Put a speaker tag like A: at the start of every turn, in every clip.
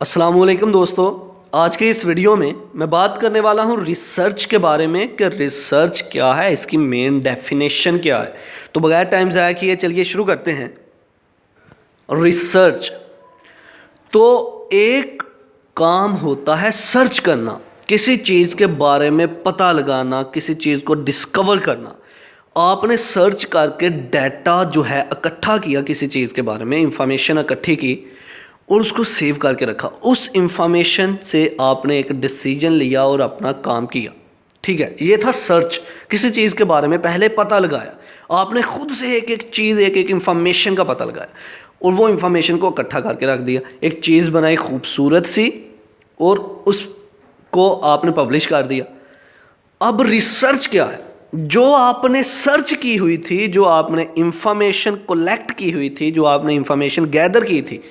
A: अस्सलामुअलैकुम दोस्तों, आज के इस वीडियो में मैं बात करने वाला हूँ रिसर्च के बारे में कि रिसर्च क्या है, इसकी मेन डेफिनेशन क्या है। तो बगैर टाइम ज़ाया किए चलिए शुरू करते हैं। रिसर्च तो एक काम होता है सर्च करना, किसी चीज़ के बारे में पता लगाना, किसी चीज़ को डिस्कवर करना। आपने सर्च करके डाटा जो है इकट्ठा किया, किसी चीज़ के बारे में इंफॉर्मेशन इकट्ठी की और उसको सेव करके रखा। उस इंफॉर्मेशन से आपने एक डिसीजन लिया और अपना काम किया। ठीक है, ये था सर्च। किसी चीज़ के बारे में पहले पता लगाया, आपने खुद से एक एक चीज़, एक एक इंफॉर्मेशन का पता लगाया और वो इंफॉर्मेशन को इकट्ठा करके रख दिया, एक चीज़ बनाई खूबसूरत सी और उसको आपने पब्लिश कर दिया। अब रिसर्च क्या है? जो आपने सर्च की हुई थी, जो आपने इंफॉर्मेशन कलेक्ट की हुई थी, जो आपने इंफॉर्मेशन गैदर की थी,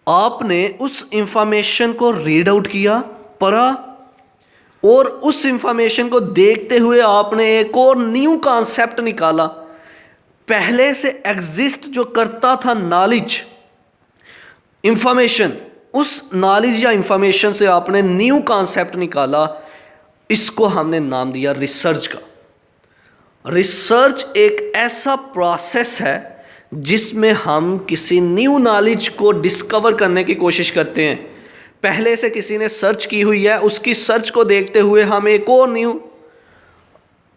A: आपने उस इंफॉर्मेशन को रीड आउट किया, पढ़ा और उस इंफॉर्मेशन को देखते हुए आपने एक और न्यू कॉन्सेप्ट निकाला। पहले से एग्जिस्ट जो करता था नॉलेज, इंफॉर्मेशन, उस नॉलेज या इंफॉर्मेशन से आपने न्यू कॉन्सेप्ट निकाला। इसको हमने नाम दिया रिसर्च का। रिसर्च एक ऐसा प्रोसेस है जिसमें हम किसी न्यू नॉलेज को डिस्कवर करने की कोशिश करते हैं। पहले से किसी ने सर्च की हुई है, उसकी सर्च को देखते हुए हम एक और न्यू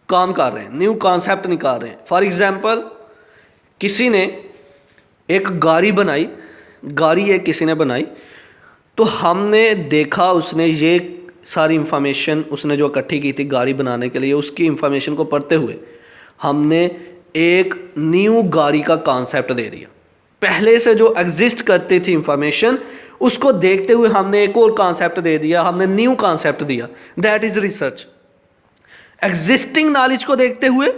A: काम कर रहे हैं, न्यू कॉन्सेप्ट निकाल रहे हैं। फॉर एग्जांपल, किसी ने एक गाड़ी बनाई, गाड़ी एक किसी ने बनाई, तो हमने देखा उसने ये सारी इंफॉर्मेशन उसने जो इकट्ठी की थी गाड़ी बनाने के लिए, उसकी इंफॉर्मेशन को पढ़ते हुए हमने एक न्यू गाड़ी का कॉन्सेप्ट दे दिया। पहले से जो एग्जिस्ट करती थी इंफॉर्मेशन, उसको देखते हुए हमने एक और कॉन्सेप्ट दे दिया, हमने न्यू कॉन्सेप्ट दिया। That is research. Existing knowledge को देखते हुए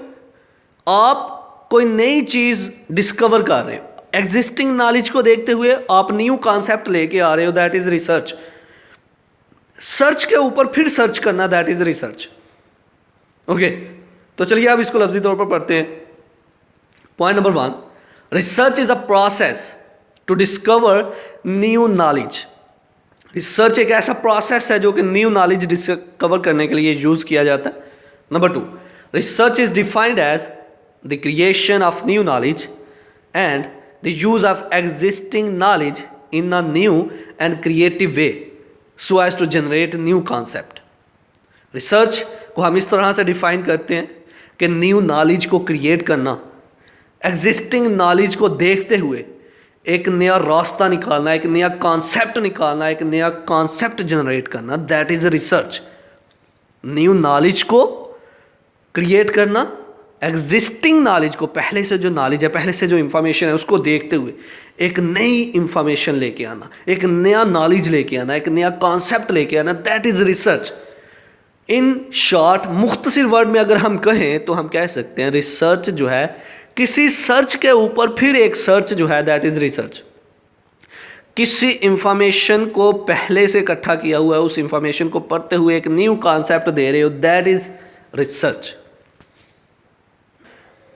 A: आप कोई नई चीज डिस्कवर कर रहे हो, एग्जिस्टिंग नॉलेज को देखते हुए आप न्यू कॉन्सेप्ट लेके आ रहे हो, दैट इज रिसर्च। सर्च के ऊपर फिर सर्च करना, दैट इज रिसर्च। ओके, तो चलिए अब इसको लफ्जी तौर पर पढ़ते हैं। Point number 1, research is a process to discover new knowledge. Research एक ऐसा प्रोसेस है जो कि न्यू नॉलेज डिस्कवर करने के लिए यूज किया जाता है। Number 2, research is defined as the creation of new knowledge and the use of existing knowledge in a new and creative way so as to generate new concept. Research को हम इस तरह से डिफाइन करते हैं कि न्यू नॉलेज को create करना, एग्जिस्टिंग नॉलेज को देखते हुए एक नया रास्ता निकालना, एक नया कॉन्सेप्ट निकालना, एक नया कॉन्सेप्ट जनरेट करना, that is research. New knowledge को क्रिएट करना, एग्जिस्टिंग नॉलेज को, पहले से जो नॉलेज है, पहले से जो इंफॉर्मेशन है, उसको देखते हुए एक नई इंफॉर्मेशन लेके आना, एक नया नॉलेज लेके आना, एक नया कॉन्सेप्ट लेके आना, that is research. In short, मुख्तसर वर्ड में अगर हम कहें तो हम कह सकते हैं रिसर्च जो है किसी सर्च के ऊपर फिर एक सर्च जो है, दैट इज रिसर्च। किसी इंफॉर्मेशन को पहले से इकट्ठा किया हुआ है, उस इंफॉर्मेशन को पढ़ते हुए एक न्यू कॉन्सेप्ट दे रहे हो, दैट इज रिसर्च।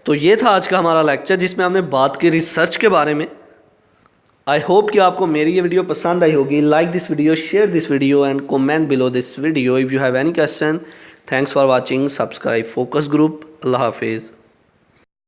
A: तो ये था आज का हमारा लेक्चर जिसमें हमने बात की रिसर्च के बारे में। आई होप कि आपको मेरी ये वीडियो पसंद आई होगी। Like this video, share this video and comment below this video if you have any question. Thanks for watching. Subscribe focus group. अल्लाह हाफिज़।